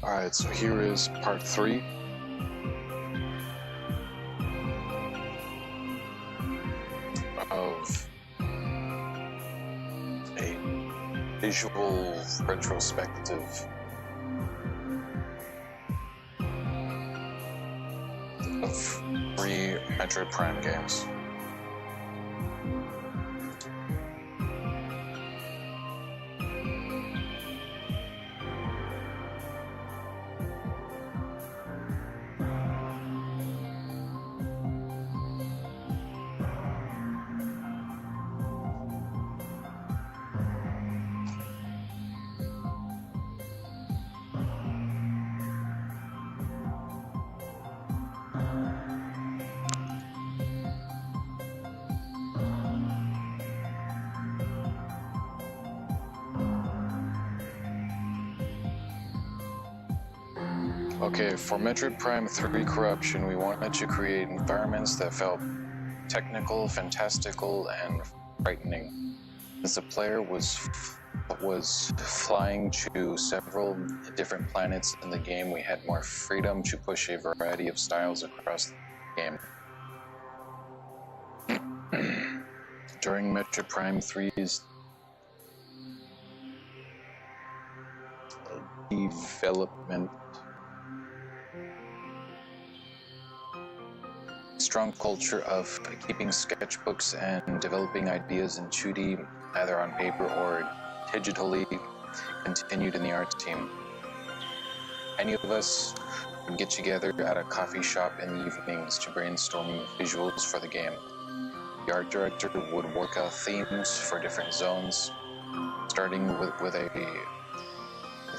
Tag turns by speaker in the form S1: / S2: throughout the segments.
S1: Alright, so here is part 3. Of a visual retrospective of 3 Metroid Prime games. Okay, for Metroid Prime 3 Corruption, we wanted to create environments that felt technical, fantastical, and frightening. As the player was flying to several different planets in the game, we had more freedom to push a variety of styles across the game. During Metroid Prime 3's development, strong culture of keeping sketchbooks and developing ideas in 2D, either on paper or digitally, continued in the art team. Any of us would get together at a coffee shop in the evenings to brainstorm visuals for the game. The art director would work out themes for different zones, starting with a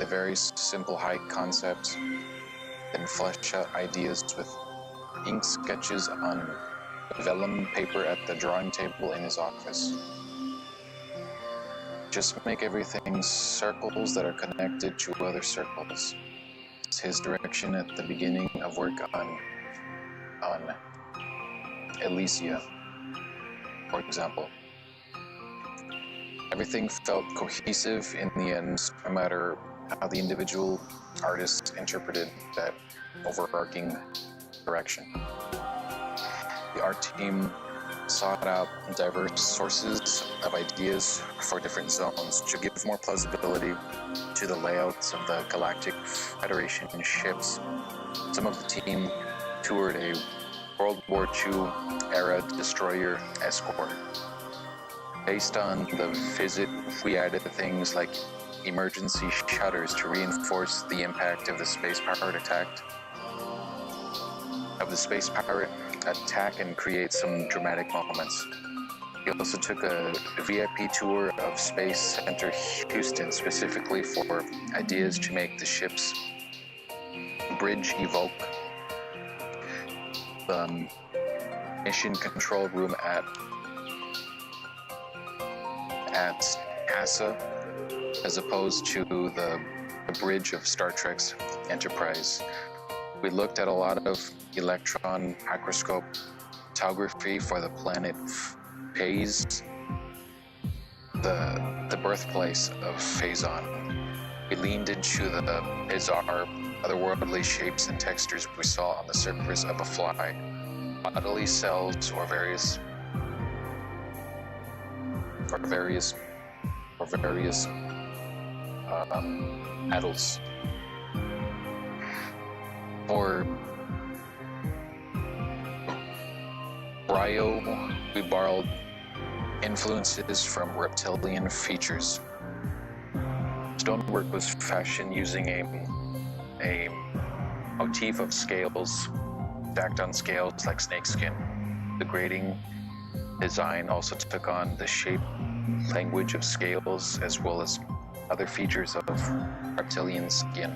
S1: very simple high concept, then flesh out ideas with ink sketches on vellum paper at the drawing table in his office. Just make everything circles that are connected to other circles. It's his direction at the beginning of work on Elysia, for example. Everything felt cohesive in the end, no matter how the individual artist interpreted that overarching direction. The art team sought out diverse sources of ideas for different zones to give more plausibility to the layouts of the Galactic Federation ships. Some of the team toured a World War II era destroyer escort. Based on the visit, we added things like emergency shutters to reinforce the impact of the space pirate attack and create some dramatic moments. We also took a VIP tour of Space Center Houston specifically for ideas to make the ship's bridge evoke the mission control room at NASA as opposed to the bridge of Star Trek's Enterprise. We looked at a lot of electron microscope photography for the planet Phase, the birthplace of Phazon. We leaned into the bizarre, otherworldly shapes and textures we saw on the surface of a fly, bodily cells or various metals. For Bryo, we borrowed influences from reptilian features. Stonework was fashioned using a motif of scales stacked on scales like snakeskin. The grading design also took on the shape language of scales as well as other features of reptilian skin.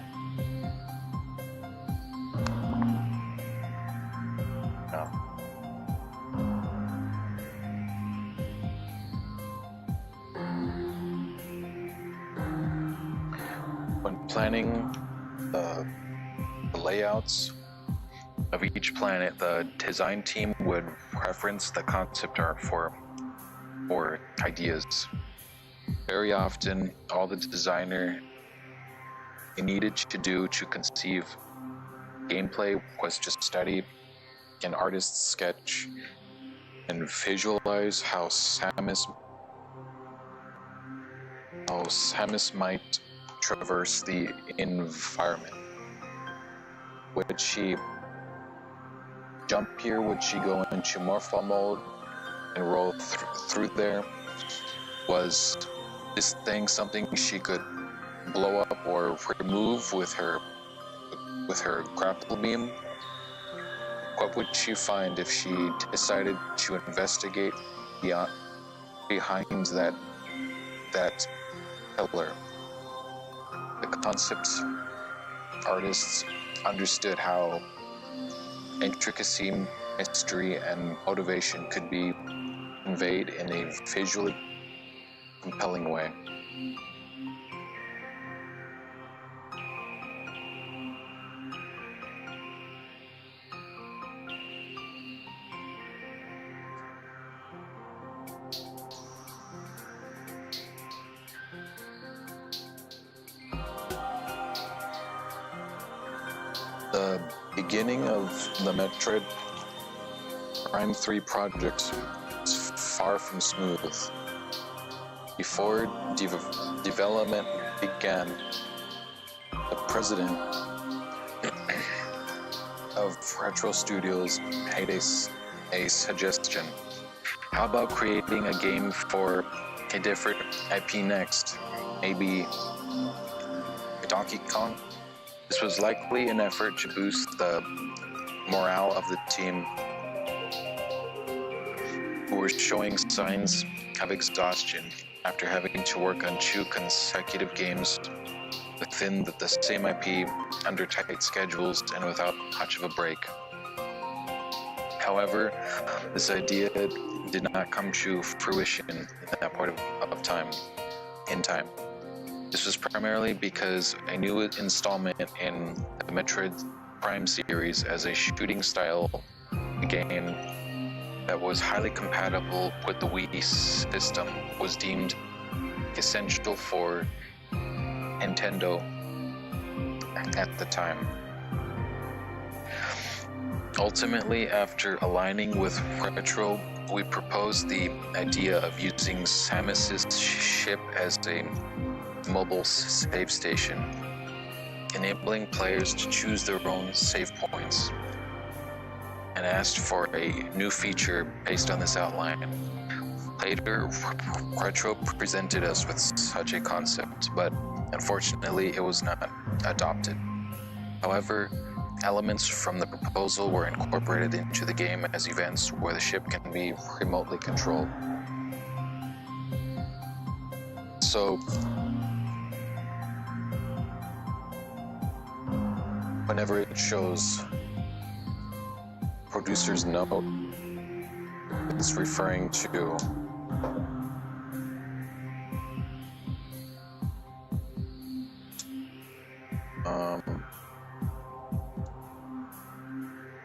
S1: When planning the layouts of each planet, the design team would reference the concept art for ideas. Very often, all the designer they needed to do to conceive gameplay was to study an artist's sketch and visualize how Samus might traverse the environment. Would she jump here? Would she go into morphle mode and roll through there? Was this thing something she could blow up or remove with her grapple beam? What would she find if she decided to investigate behind that pillar? The concept artists understood how intricacy, mystery, and motivation could be conveyed in a visually compelling way. The beginning of the Metroid Prime 3 project was far from smooth. Before development began, the president of Retro Studios made a suggestion. How about creating a game for a different IP next? Maybe Donkey Kong? This was likely an effort to boost the morale of the team, who were showing signs of exhaustion after having to work on 2 consecutive games within the same IP under tight schedules and without much of a break. However, this idea did not come to fruition at that point of time. This was primarily because a new installment in the Metroid Prime series as a shooting style game that was highly compatible with the Wii system was deemed essential for Nintendo at the time. Ultimately, after aligning with Retro, we proposed the idea of using Samus's ship as a mobile save station, enabling players to choose their own save points, and asked for a new feature based on this outline. Later, Retro presented us with such a concept, but unfortunately it was not adopted. However, elements from the proposal were incorporated into the game as events where the ship can be remotely controlled. So, whenever it shows producer's note, it's referring to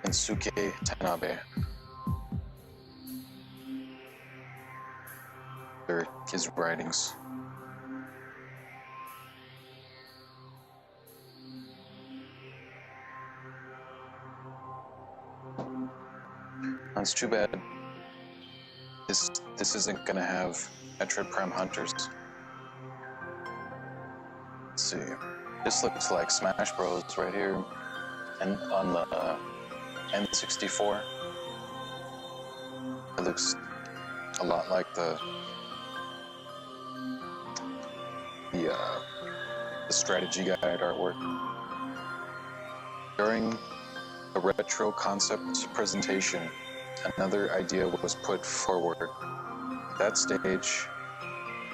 S1: Kensuke Tanabe. They're his writings. It's too bad this isn't gonna have Metroid Prime Hunters. Let's see. This looks like Smash Bros. Right here, and on the N64. It looks a lot like the strategy guide artwork. During the Retro concept presentation, another idea was put forward. At that stage,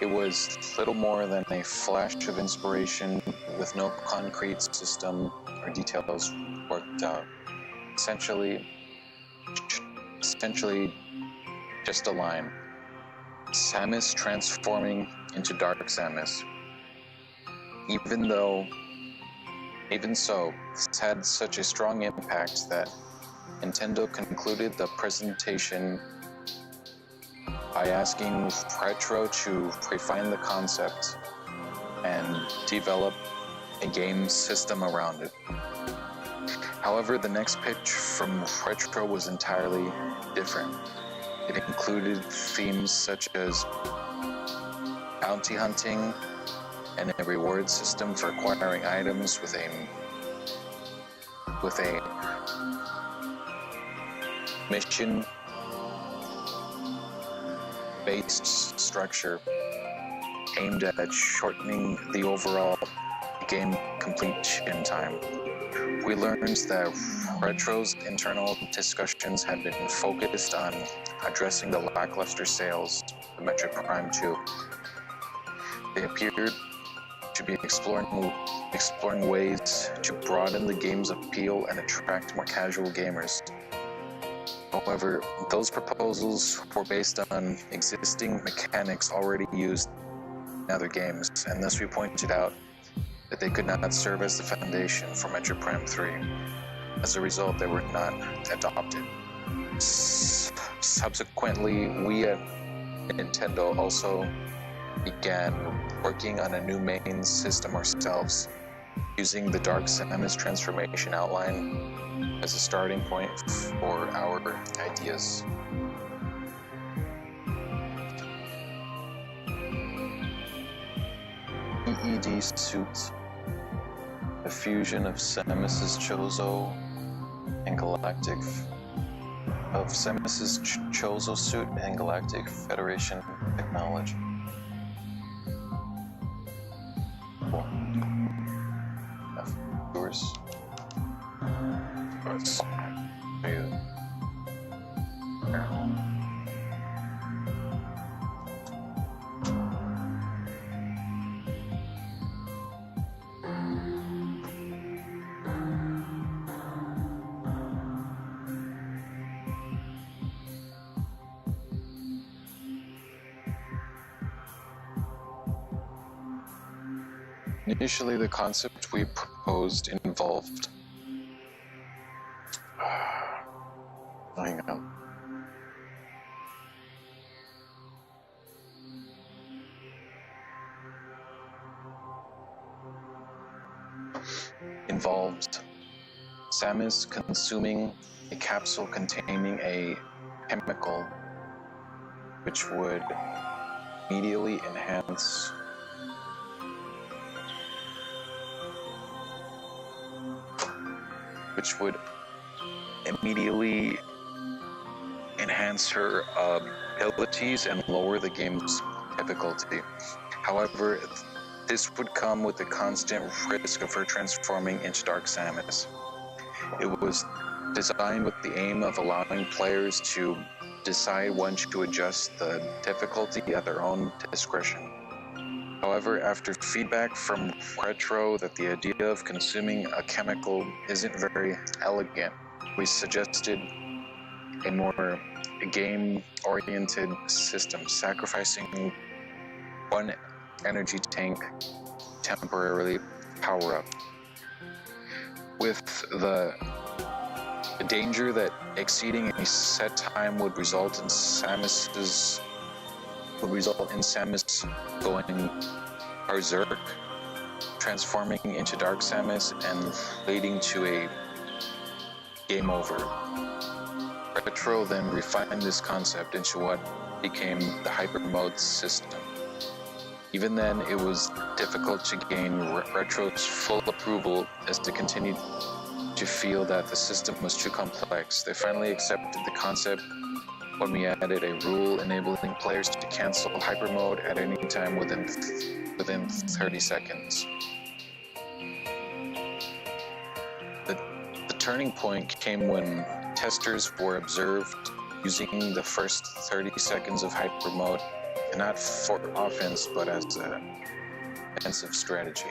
S1: it was little more than a flash of inspiration with no concrete system or details worked out. Essentially just a line. Samus transforming into Dark Samus. Even so, this had such a strong impact that Nintendo concluded the presentation by asking Retro to refine the concept and develop a game system around it. However, the next pitch from Retro was entirely different. It included themes such as bounty hunting and a reward system for acquiring items with a mission-based structure aimed at shortening the overall game completion time. We learned that Retro's internal discussions had been focused on addressing the lackluster sales of Metroid Prime 2. They appeared to be exploring ways to broaden the game's appeal and attract more casual gamers. However, those proposals were based on existing mechanics already used in other games, and thus we pointed out that they could not serve as the foundation for Metroid Prime 3. As a result, they were not adopted. Subsequently, we at Nintendo also began working on a new main system ourselves, using the Dark Samus transformation outline as a starting point for our ideas. EED suit, a fusion of Samus's Chozo and Galactic Chozo suit and Galactic Federation technology. Cool. Yours. Let's show you. Here. Initially, the concept we proposed involved Samus consuming a capsule containing a chemical which would immediately enhance her abilities and lower the game's difficulty. However, this would come with the constant risk of her transforming into Dark Samus. It was designed with the aim of allowing players to decide when to adjust the difficulty at their own discretion. However, after feedback from Retro that the idea of consuming a chemical isn't very elegant, we suggested a more game-oriented system, sacrificing one energy tank temporarily power up, with the danger that exceeding a set time would result in Samus going berserk, transforming into Dark Samus and leading to a game over. Retro then refined this concept into what became the hyper mode system. Even then, it was difficult to gain Retro's full approval, as they continued to feel that the system was too complex. They finally accepted the concept when we added a rule enabling players to cancel hyper mode at any time within 30 seconds. The turning point came when testers were observed using the first 30 seconds of hyper mode, and not for offense, but as a defensive strategy.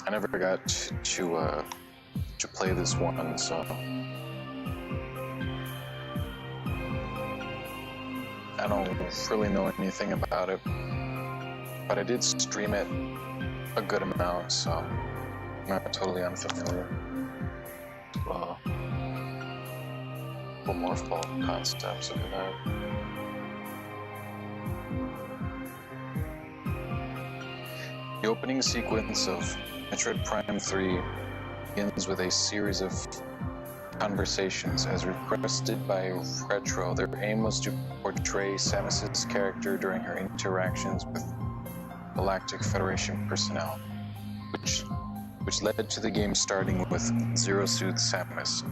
S1: I never got to play this one, so I don't really know anything about it, but I did stream it a good amount, so I'm not totally unfamiliar. Morph ball concepts, look at that. The opening sequence of Metroid Prime 3 begins with a series of conversations. As requested by Retro, their aim was to portray Samus's character during her interactions with Galactic Federation personnel, which led to the game starting with Zero Suit Samus.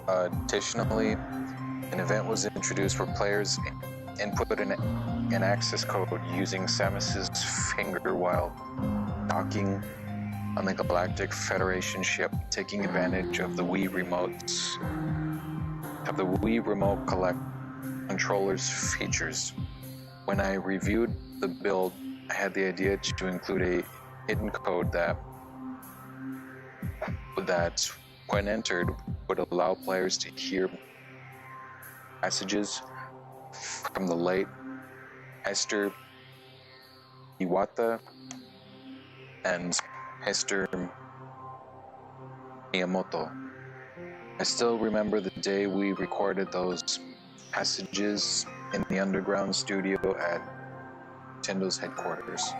S1: Additionally, an event was introduced where players input an access code using Samus's finger while docking on the Galactic Federation ship, taking advantage of the Wii Remote controller's features. When I reviewed the build, I had the idea to include a hidden code that when entered would allow players to hear messages from the late Esther Iwata and Esther Miyamoto. I still remember the day we recorded those passages in the underground studio at Nintendo's headquarters.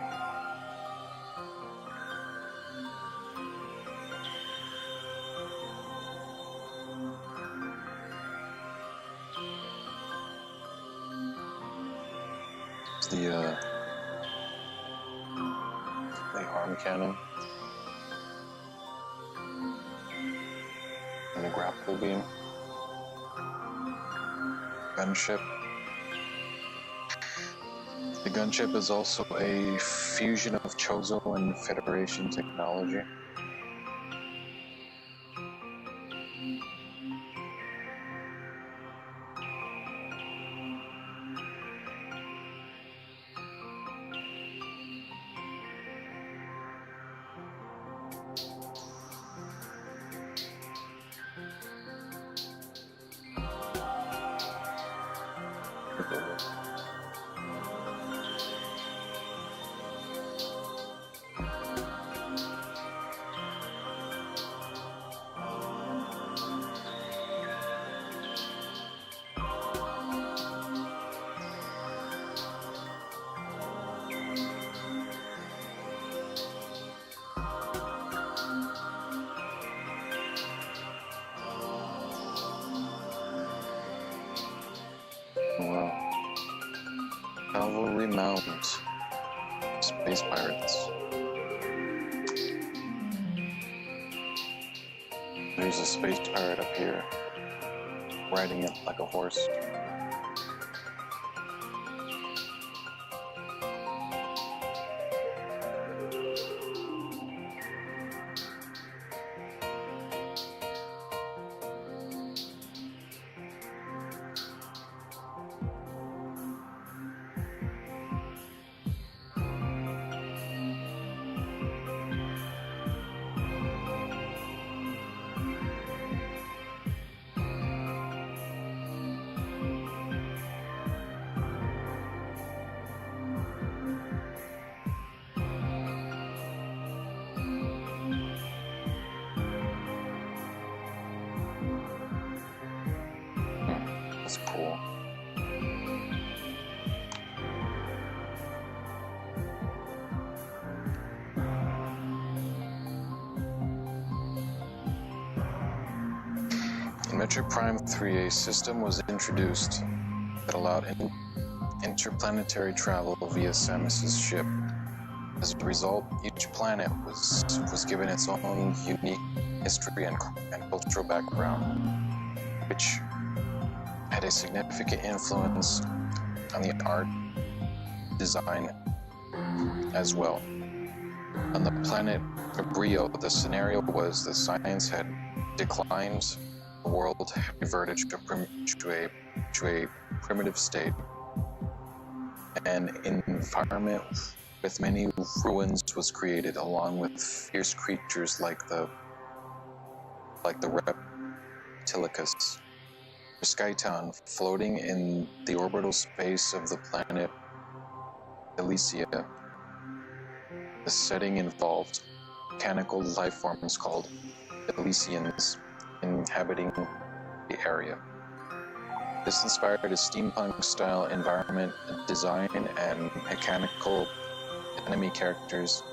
S1: The arm cannon and the grapple beam, gunship. The gunship is also a fusion of Chozo and Federation technology. Wow. Cavalry Mount. Space Pirates. There's a space pirate up here, riding it like a horse. That's cool. In Metroid Prime 3, a system was introduced that allowed interplanetary travel via Samus's ship. As a result, each planet was given its own unique history and cultural background, which had a significant influence on the art design as well. On the planet Brio, the scenario was that science had declined, the world had reverted to a primitive state, and an environment with many ruins was created, along with fierce creatures like the Reptilicus. Skytown, floating in the orbital space of the planet Elysia. The setting involved mechanical life forms called Elysians inhabiting the area. This inspired a steampunk-style environment design and mechanical enemy characters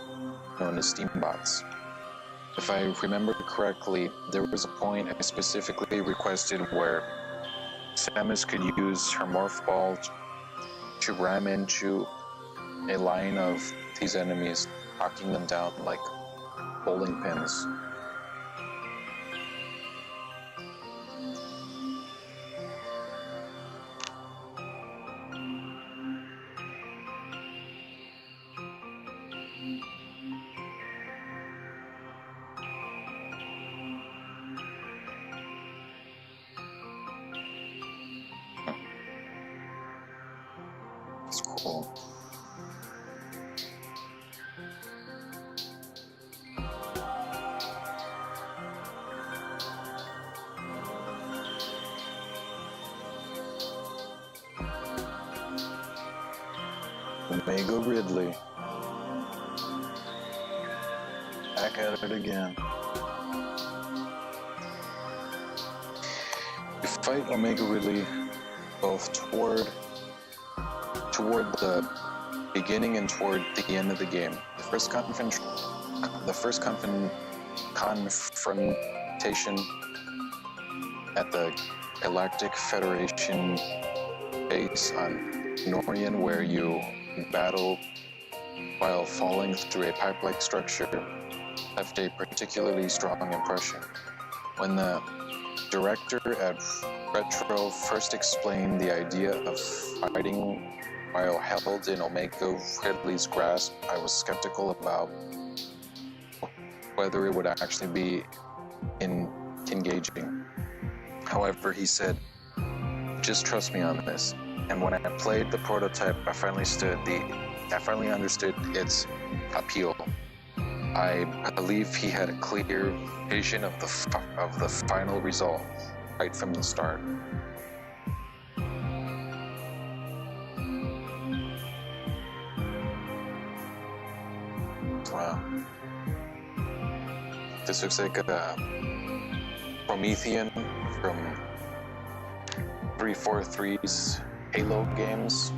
S1: known as Steam bots. If I remember correctly, there was a point I specifically requested where Samus could use her Morph Ball to ram into a line of these enemies, knocking them down like bowling pins. It's cool. Omega Ridley. Back at it again. You fight Omega Ridley both toward the beginning and toward the end of the game. The first confrontation at the Galactic Federation base on Norian, where you battle while falling through a pipe-like structure, left a particularly strong impression. When the director at Retro first explained the idea of fighting while held in Omega Ridley's grasp, I was skeptical about whether it would actually be engaging. However, he said, "Just trust me on this." And when I played the prototype, I finally understood its appeal. I believe he had a clear vision of the final result right from the start. Wow. This looks like a Promethean from 343's Halo games,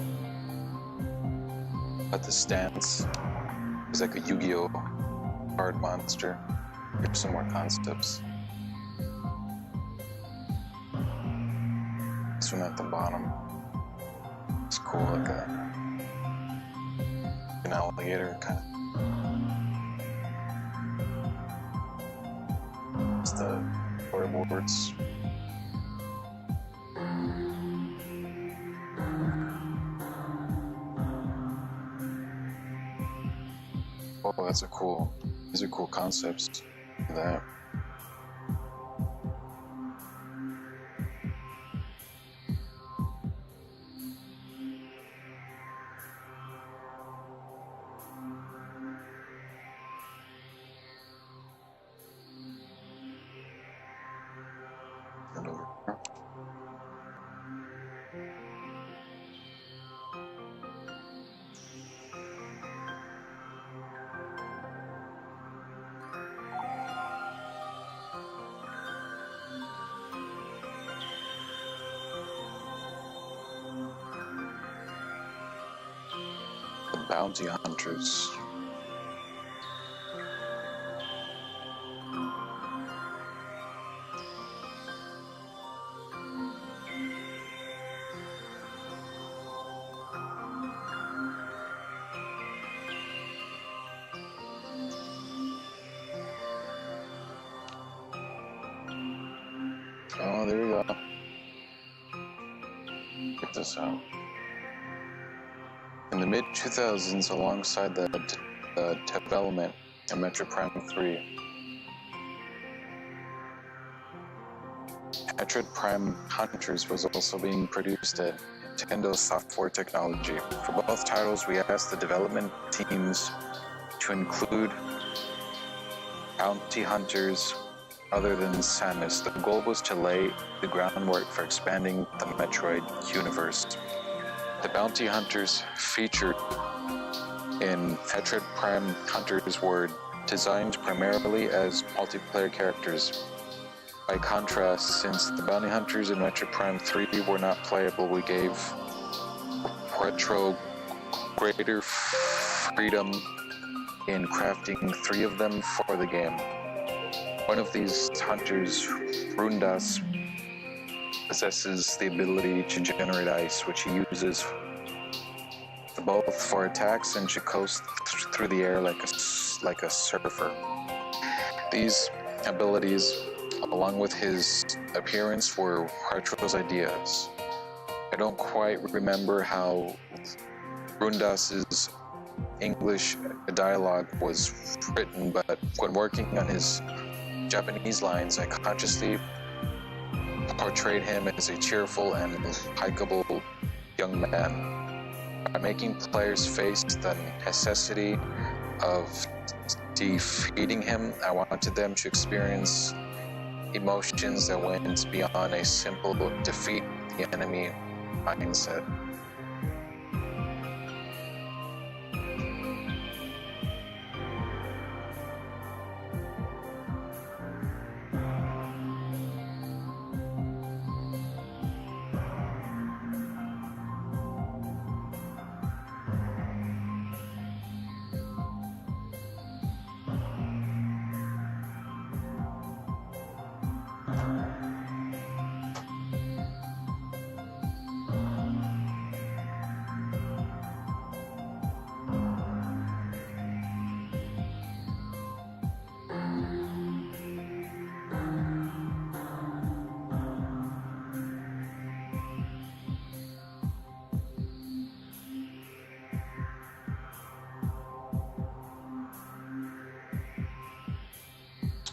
S1: but the stance is like a Yu-Gi-Oh! Card monster. Here's some more concepts. This one at the bottom. It's cool, like an alligator kind of. It's the storyboards. Oh, these are cool concepts. Look at that. And over here. Bounty hunters. Oh, there you go. Check this out. In the mid-2000s, alongside the development of Metroid Prime 3, Metroid Prime Hunters was also being produced at Nintendo Software Technology. For both titles, we asked the development teams to include bounty hunters other than Samus. The goal was to lay the groundwork for expanding the Metroid universe. The bounty hunters featured in Metroid Prime Hunters were designed primarily as multiplayer characters. By contrast, since the bounty hunters in Metroid Prime 3 were not playable, we gave Retro greater freedom in crafting 3 of them for the game. One of these hunters, Rundas, possesses the ability to generate ice, which he uses both for attacks and to coast through the air like a surfer. These abilities, along with his appearance, were Retro's ideas. I don't quite remember how Rundas's English dialogue was written, but when working on his Japanese lines, I consciously portrayed him as a cheerful and likable young man. By making players face the necessity of defeating him, I wanted them to experience emotions that went beyond a simple defeat the enemy mindset.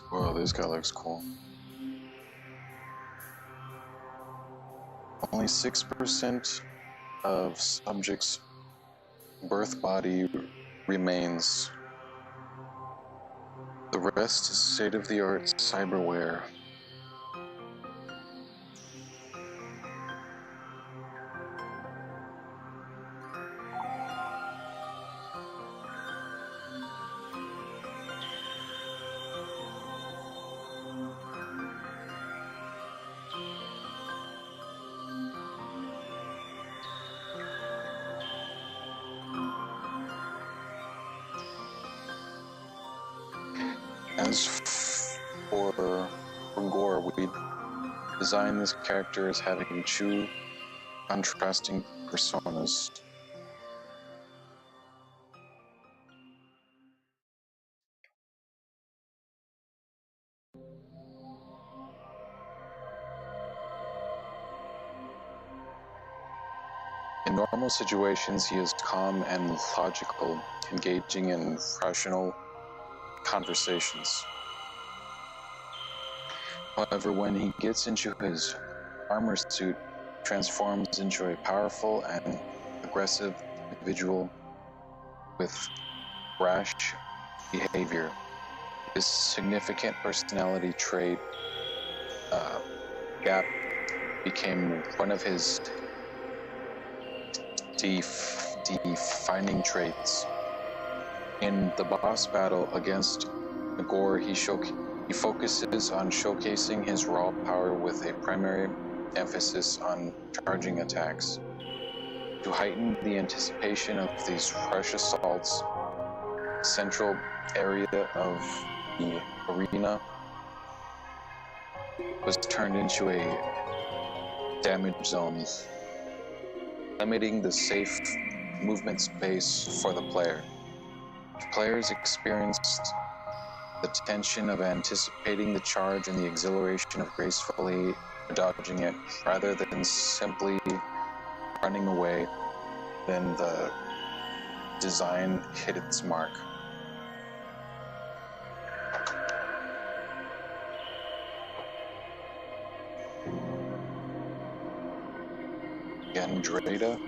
S1: Whoa, this guy looks cool. Only 6% of subjects' birth body remains. The rest is state-of-the-art cyberware. As for Gore, we designed this character as having 2 contrasting personas. In normal situations, he is calm and logical, engaging in rational conversations. However, when he gets into his armor suit, he transforms into a powerful and aggressive individual with rash behavior. His significant personality trait, Gap, became one of his defining traits. In the boss battle against Gore, he focuses on showcasing his raw power with a primary emphasis on charging attacks. To heighten the anticipation of these rush assaults, the central area of the arena was turned into a damage zone, limiting the safe movement space for the player. Players experienced the tension of anticipating the charge and the exhilaration of gracefully dodging it, rather than simply running away. Then the design hit its mark. Andrada.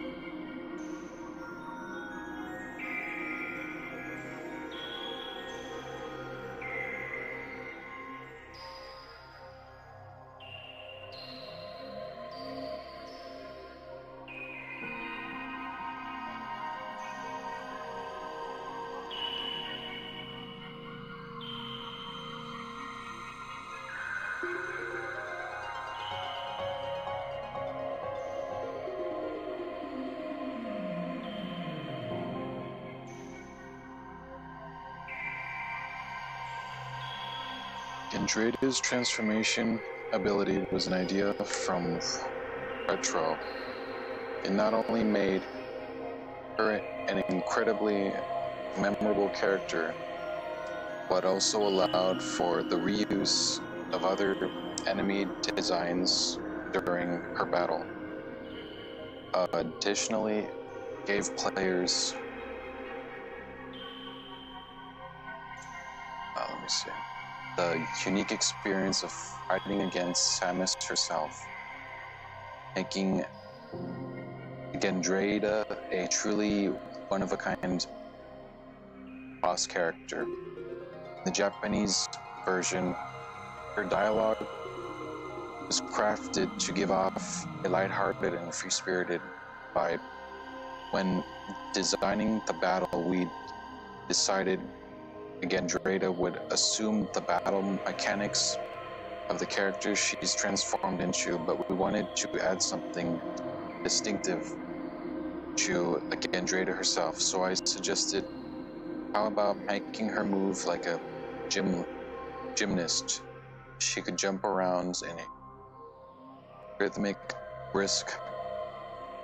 S1: Gendrada's transformation ability was an idea from Retro. It not only made her an incredibly memorable character, but also allowed for the reuse of other enemy designs during her battle. Additionally, gave players the unique experience of fighting against Samus herself, making Gendrada a truly one-of-a-kind boss character. In the Japanese version, her dialogue was crafted to give off a lighthearted and free-spirited vibe. When designing the battle, we decided Gendrada would assume the battle mechanics of the character she's transformed into, but we wanted to add something distinctive to Gendrada herself. So I suggested, how about making her move like a gymnast? She could jump around in a rhythmic, brisk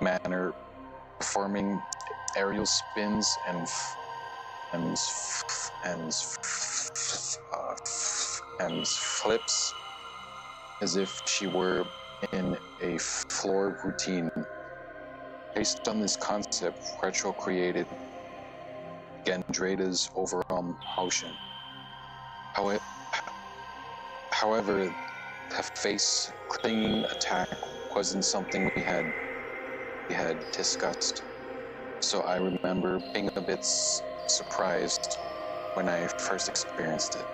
S1: manner, performing aerial spins and flips as if she were in a floor routine. Based on this concept, Retro created Gendrada's overall motion. However, the face clinging attack wasn't something we had discussed. So I remember being a bit surprised when I first experienced it.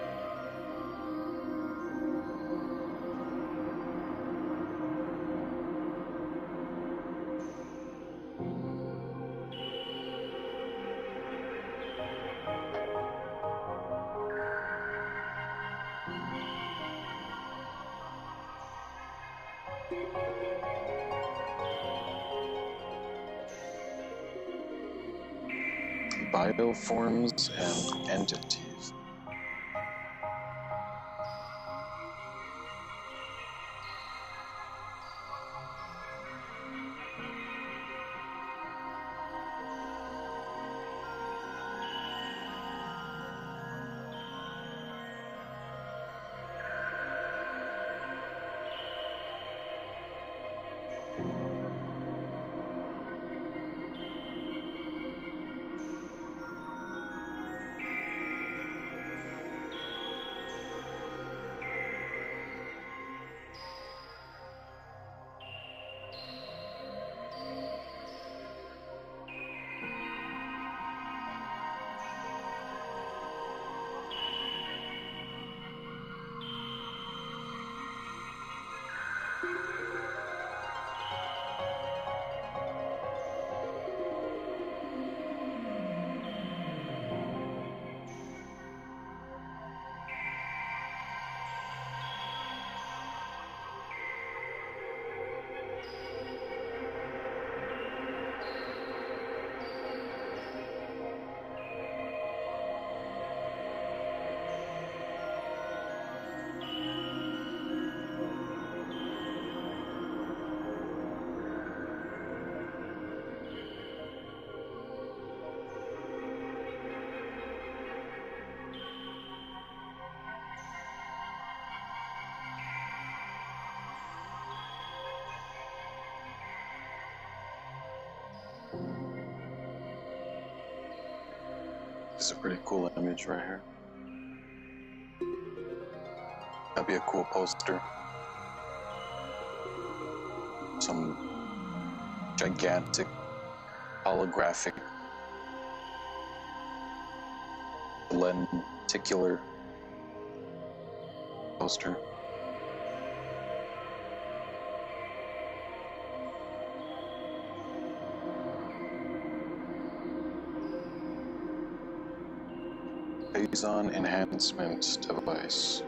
S1: Bioforms and entities. This is a pretty cool image right here. That'd be a cool poster. Some gigantic holographic lenticular poster. Phase-on enhancement device.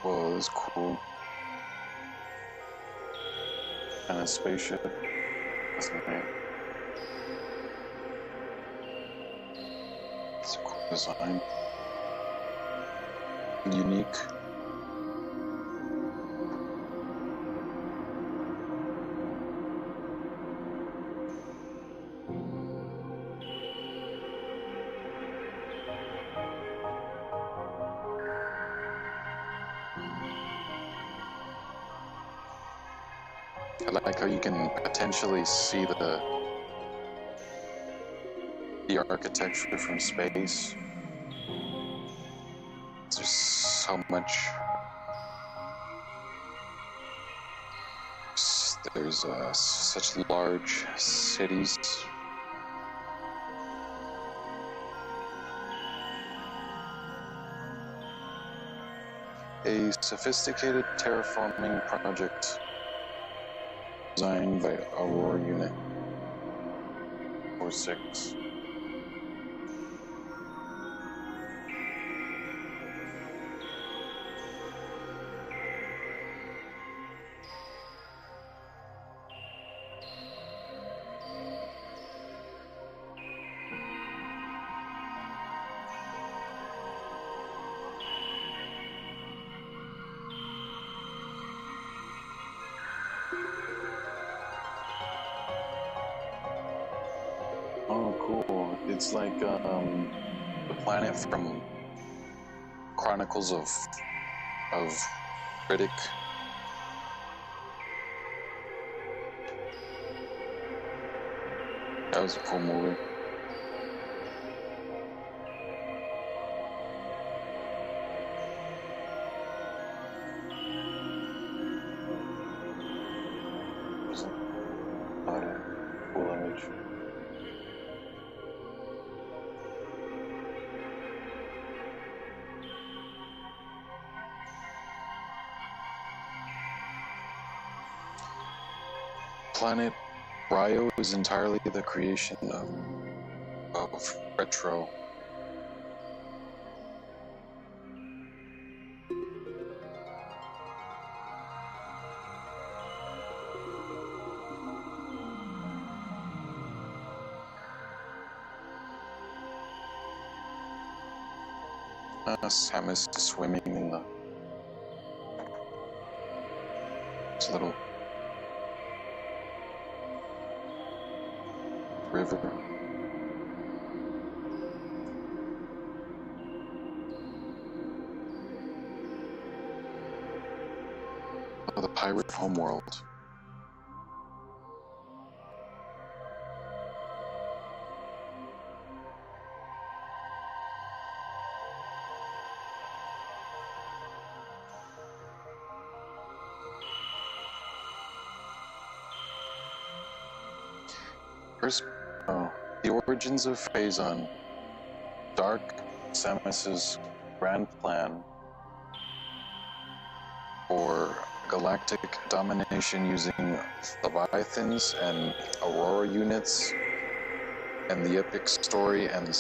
S1: Whoa, this is cool. And a spaceship. That's nice. It's a cool design. Unique. I like how you can potentially see the architecture from space. There's so much. There's such large cities. A sophisticated terraforming project designed by Aurora Unit 46. Oh, cool. It's like the planet from Chronicles of Riddick. That was a cool movie. Cool image. Planet Rio is entirely the creation of Retro. Samus swimming in the this little river. Oh, the pirate homeworld. The origins of Phazon. Dark Samus's grand plan for galactic domination using Leviathans and Aurora units, and the epic story and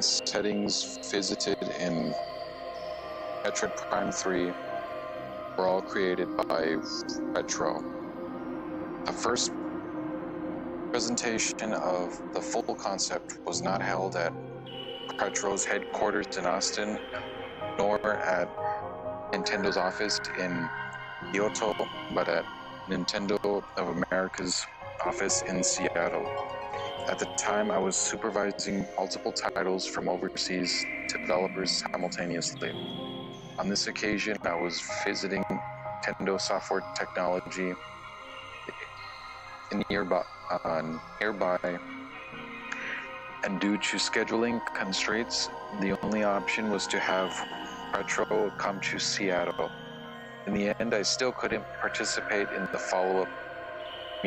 S1: settings visited in Metroid Prime 3 were all created by Retro. The first presentation of the full concept was not held at Retro's headquarters in Austin, nor at Nintendo's office in Kyoto, but at Nintendo of America's office in Seattle. At the time, I was supervising multiple titles from overseas developers simultaneously. On this occasion, I was visiting Nintendo Software Technology nearby, and due to scheduling constraints, the only option was to have Retro come to Seattle. In the end, I still couldn't participate in the follow-up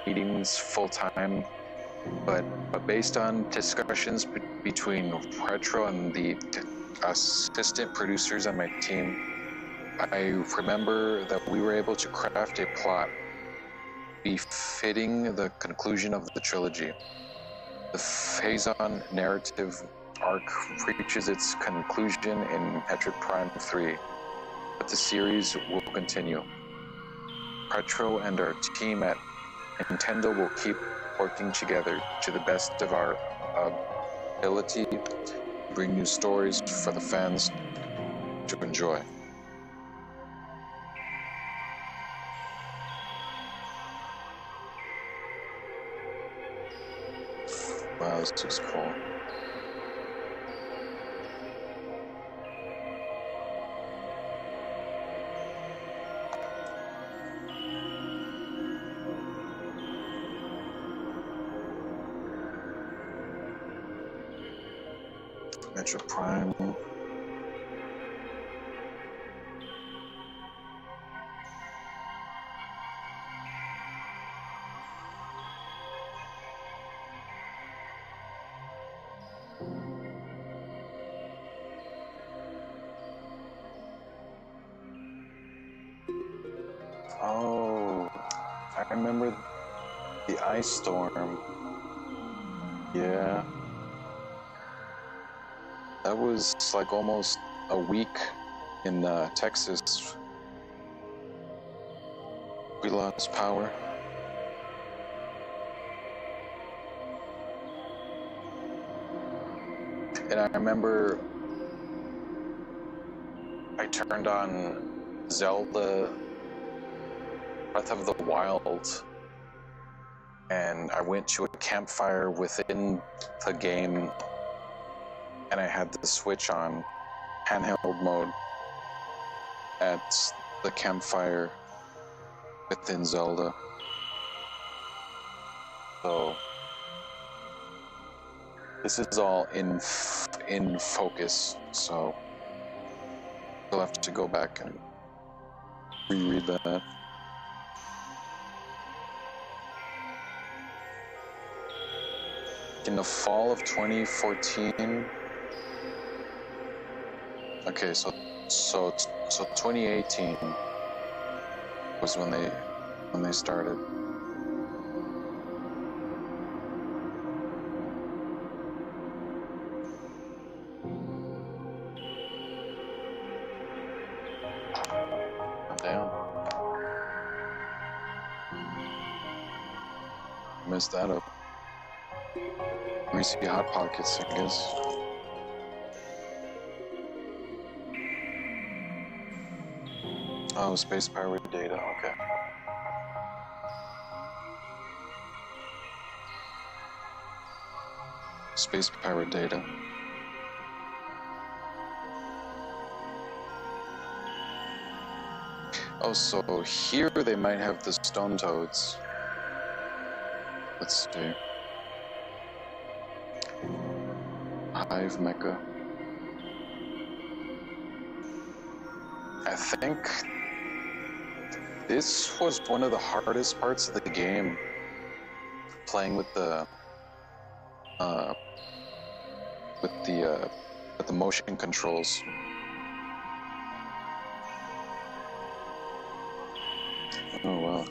S1: meetings full-time, but based on discussions between Retro and the assistant producers on my team, I remember that we were able to craft a plot befitting the conclusion of the trilogy. The Phazon narrative arc reaches its conclusion in Metroid Prime 3. but the series will continue. Retro and our team at Nintendo will keep working together to the best of our ability to bring new stories for the fans to enjoy. Wow, this looks cool. Metroid Prime. Oh, I remember the ice storm. Yeah. That was like almost a week in Texas. We lost power. And I remember I turned on Zelda Breath of the Wild, and I went to a campfire within the game, and I had the Switch on handheld mode at the campfire within Zelda. So this is all in focus, so you'll have to go back and reread that. In the fall of 2014. Okay, so 2018 was when they started. Damn. Messed that up. Greasy Hot Pockets, I guess. Oh, Space Pirate Data, okay. Space Pirate Data. Oh, so here they might have the Stone Toads. Let's see. Hive Mecha. I think this was one of the hardest parts of the game, playing with the motion controls. Oh wow,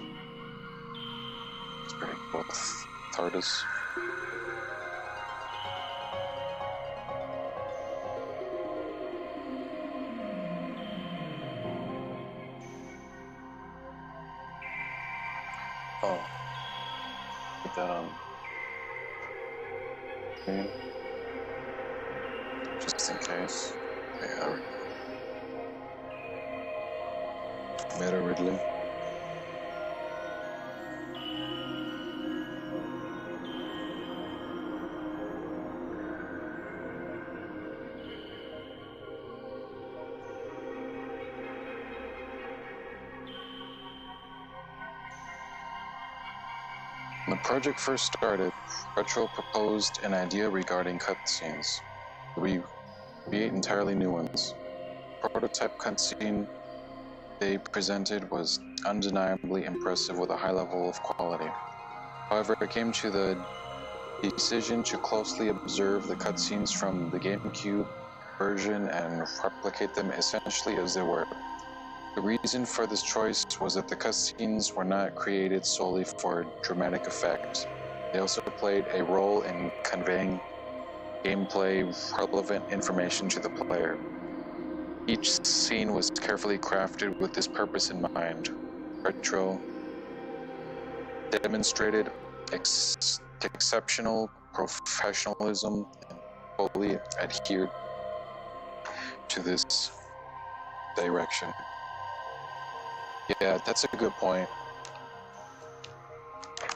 S1: it's pretty cool. TARDIS. Oh, put that on. Okay. Just in case. Yeah. Meta Ridley. When the project first started, Retro proposed an idea regarding cutscenes. We create entirely new ones. The prototype cutscene they presented was undeniably impressive with a high level of quality. However, it came to the decision to closely observe the cutscenes from the GameCube version and replicate them essentially as they were. The reason for this choice was that the cutscenes were not created solely for dramatic effect. They also played a role in conveying gameplay relevant information to the player. Each scene was carefully crafted with this purpose in mind. Retro demonstrated exceptional professionalism and fully adhered to this direction. Yeah, that's a good point.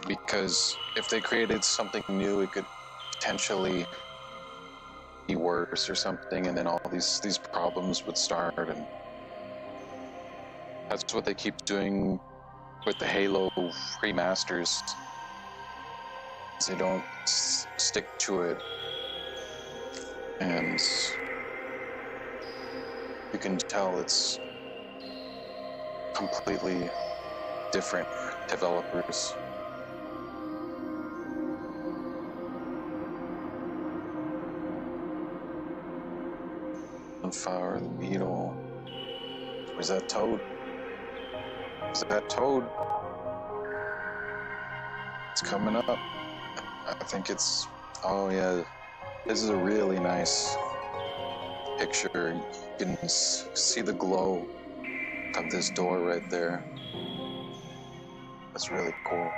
S1: Because if they created something new, it could potentially be worse or something, and then all these problems would start, and that's what they keep doing with the Halo remasters. They don't stick to it, and you can tell it's completely different developers. Fire the beetle. Was that Toad? Is that Toad? It's coming up. I think it's. Oh yeah, this is a really nice picture. You can see the glow of this door right there. That's really cool.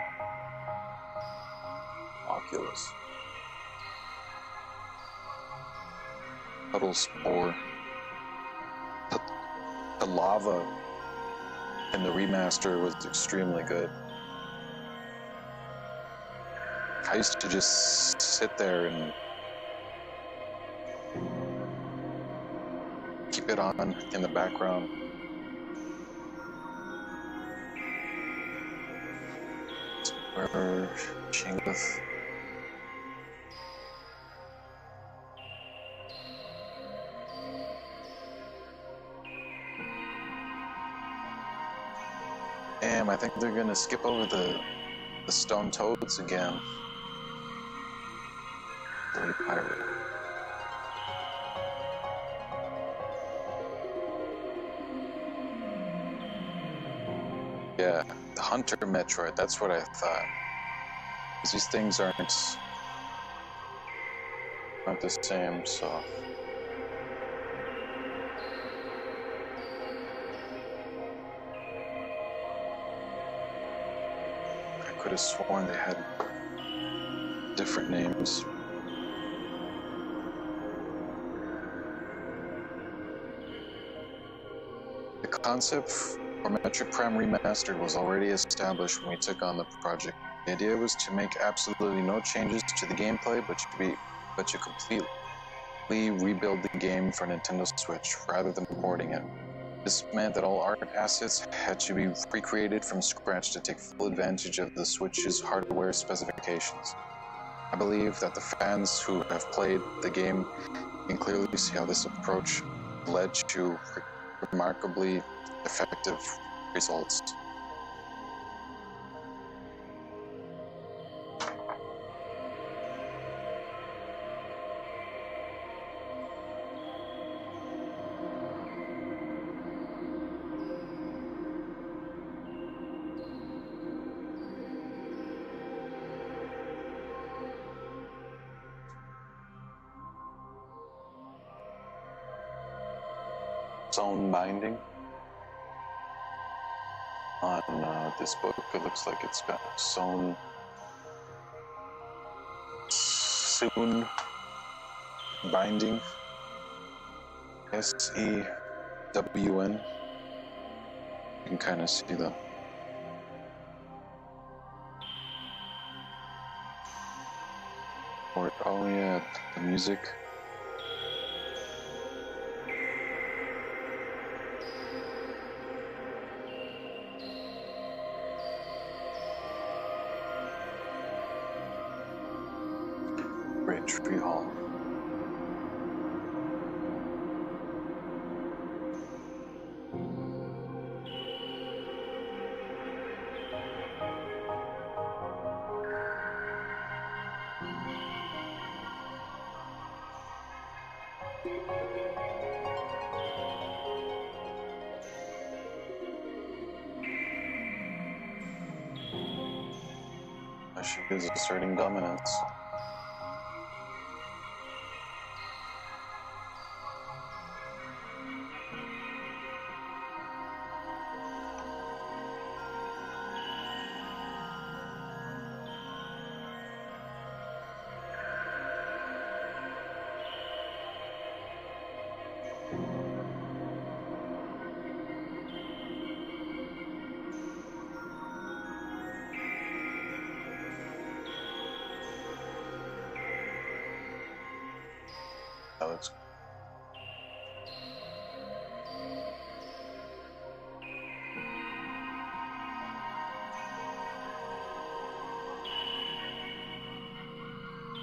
S1: Oculus. Puddle spore. The lava in the remaster was extremely good. I used to just sit there and keep it on in the background. Where Shingleth. Damn, I think they're gonna skip over the stone toads again. Dirty pirate. Yeah, the Hunter Metroid, that's what I thought. Because these things aren't the same, so. I could have sworn they had different names. The concept for Metroid Prime Remastered was already established when we took on the project. The idea was to make absolutely no changes to the gameplay, but to completely rebuild the game for Nintendo Switch rather than porting it. This meant that all art assets had to be recreated from scratch to take full advantage of the Switch's hardware specifications. I believe that the fans who have played the game can clearly see how this approach led to remarkably effective results. Zone binding. On this book, it looks like it's got zone soon binding. SEWN. You can kind of see the or oh yeah, the music. Tree Hall. She is asserting dominance.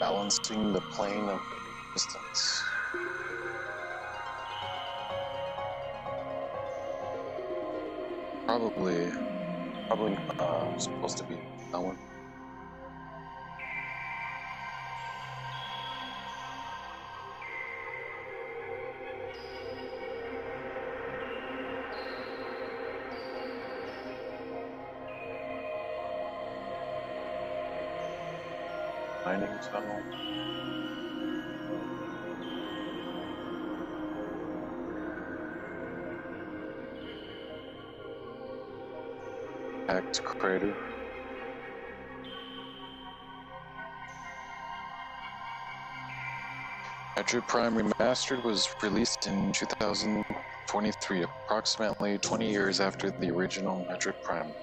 S1: balancing the plane of distance. Probably supposed to be that one. Mining tunnel. Packed crater. Metroid Prime Remastered was released in 2023, approximately 20 years after the original Metroid Prime.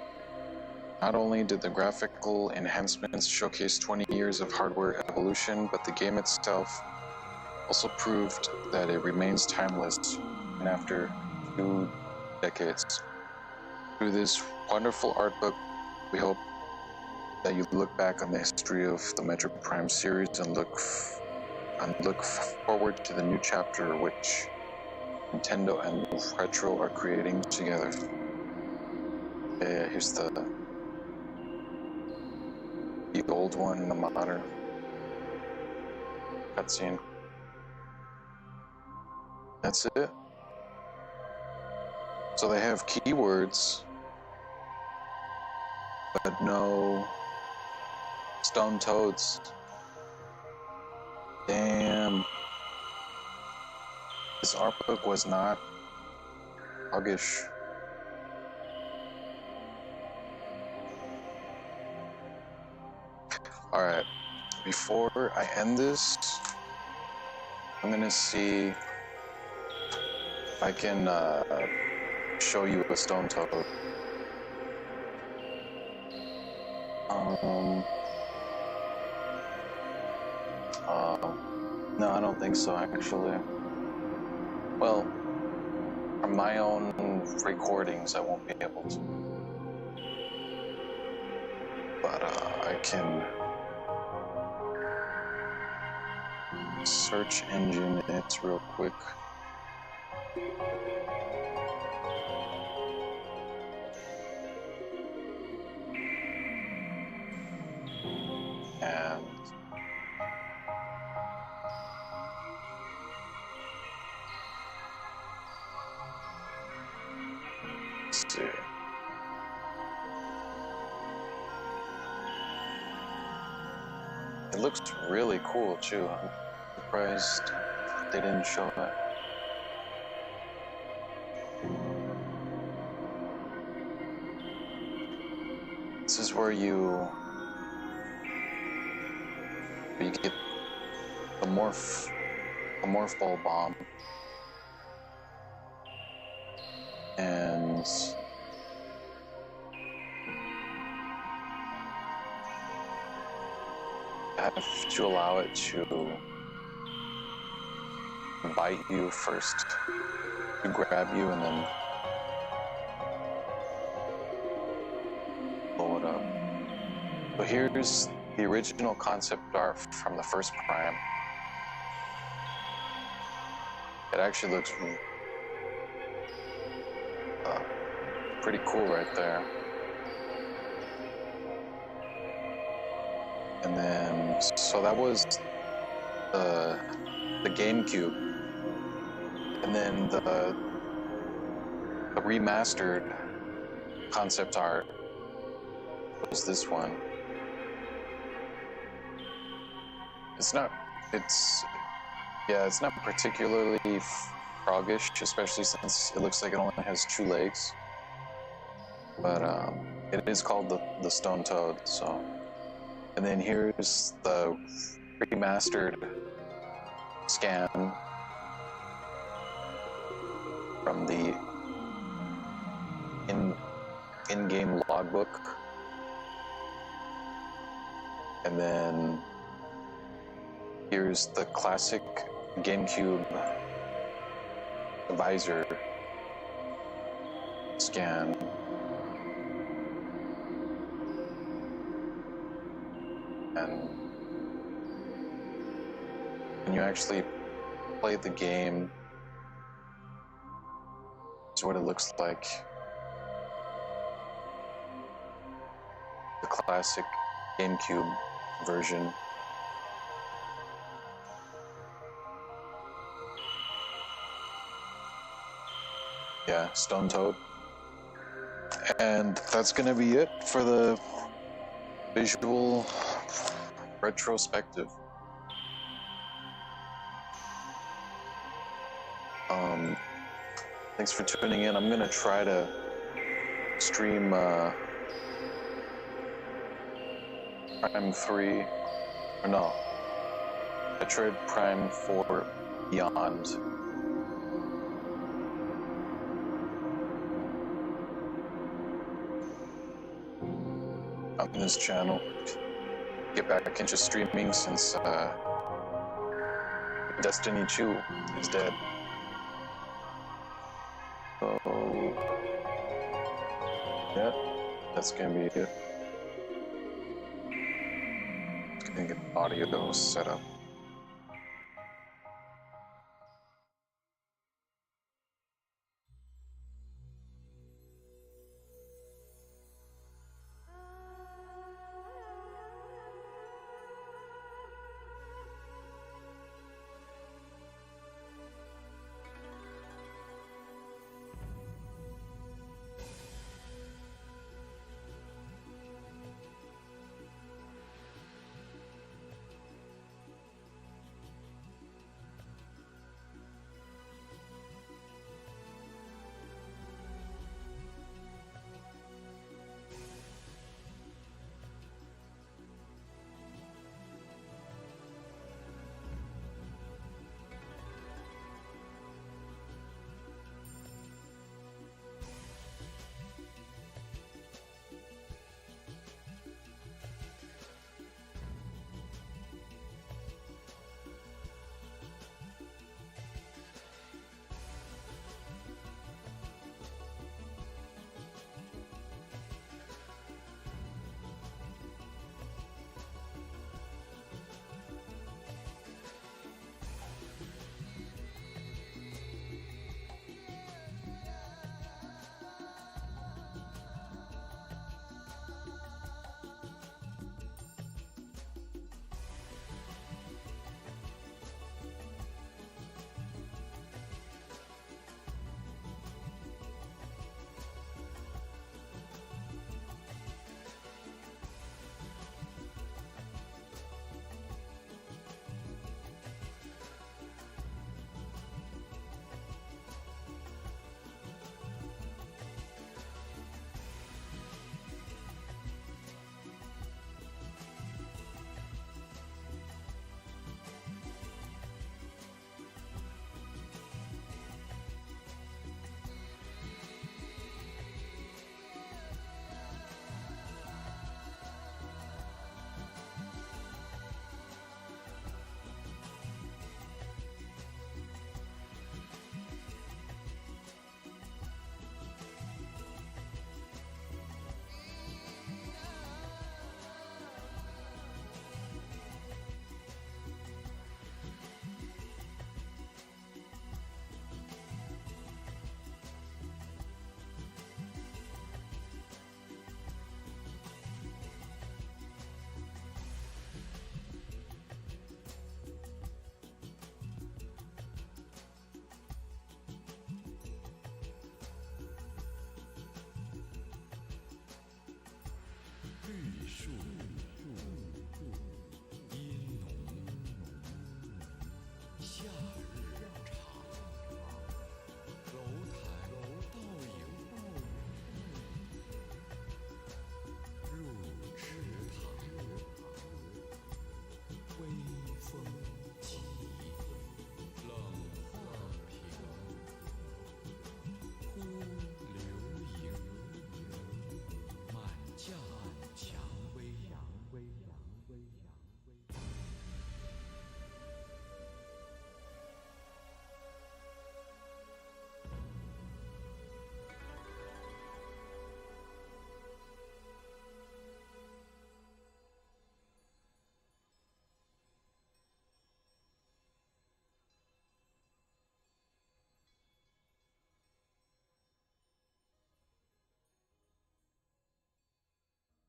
S1: Not only did the graphical enhancements showcase 20 years of hardware evolution, but the game itself also proved that it remains timeless and after 2 decades. Through this wonderful art book, we hope that you look back on the history of the Metroid Prime series and look forward to the new chapter which Nintendo and Retro are creating together. Yeah, here's the old one and the modern cutscene. That's it. So they have keywords, but no stone toads. Damn. This art book was not huggish. Alright, before I end this, I'm gonna see if I can show you a stone toad. No, I don't think so, actually. Well, from my own recordings, I won't be able to. But I can search engine it real quick. And let's see. It looks really cool too. I'm surprised they didn't show it. This is where you get the morph ball bomb, and have to allow it to bite you first, to grab you, and then blow it up. So here's the original concept art from the first Prime. It actually looks pretty cool right there. And then, so that was the GameCube. And then the remastered concept art was this one. It's not particularly froggish, especially since it looks like it only has 2 legs. But it is called the Stone Toad, so. And then here's the remastered scan from the in-game logbook. And then here's the classic GameCube visor scan. And when you actually play the game, it's what it looks like. The classic GameCube version. Yeah, Stone Toad. And that's gonna be it for the visual retrospective. Thanks for tuning in. I'm gonna try to stream Prime 3, or no, Metroid Prime 4 Beyond. On this channel. Get back into streaming since Destiny 2 is dead. So yeah, that's gonna be it. Gonna get audio set up.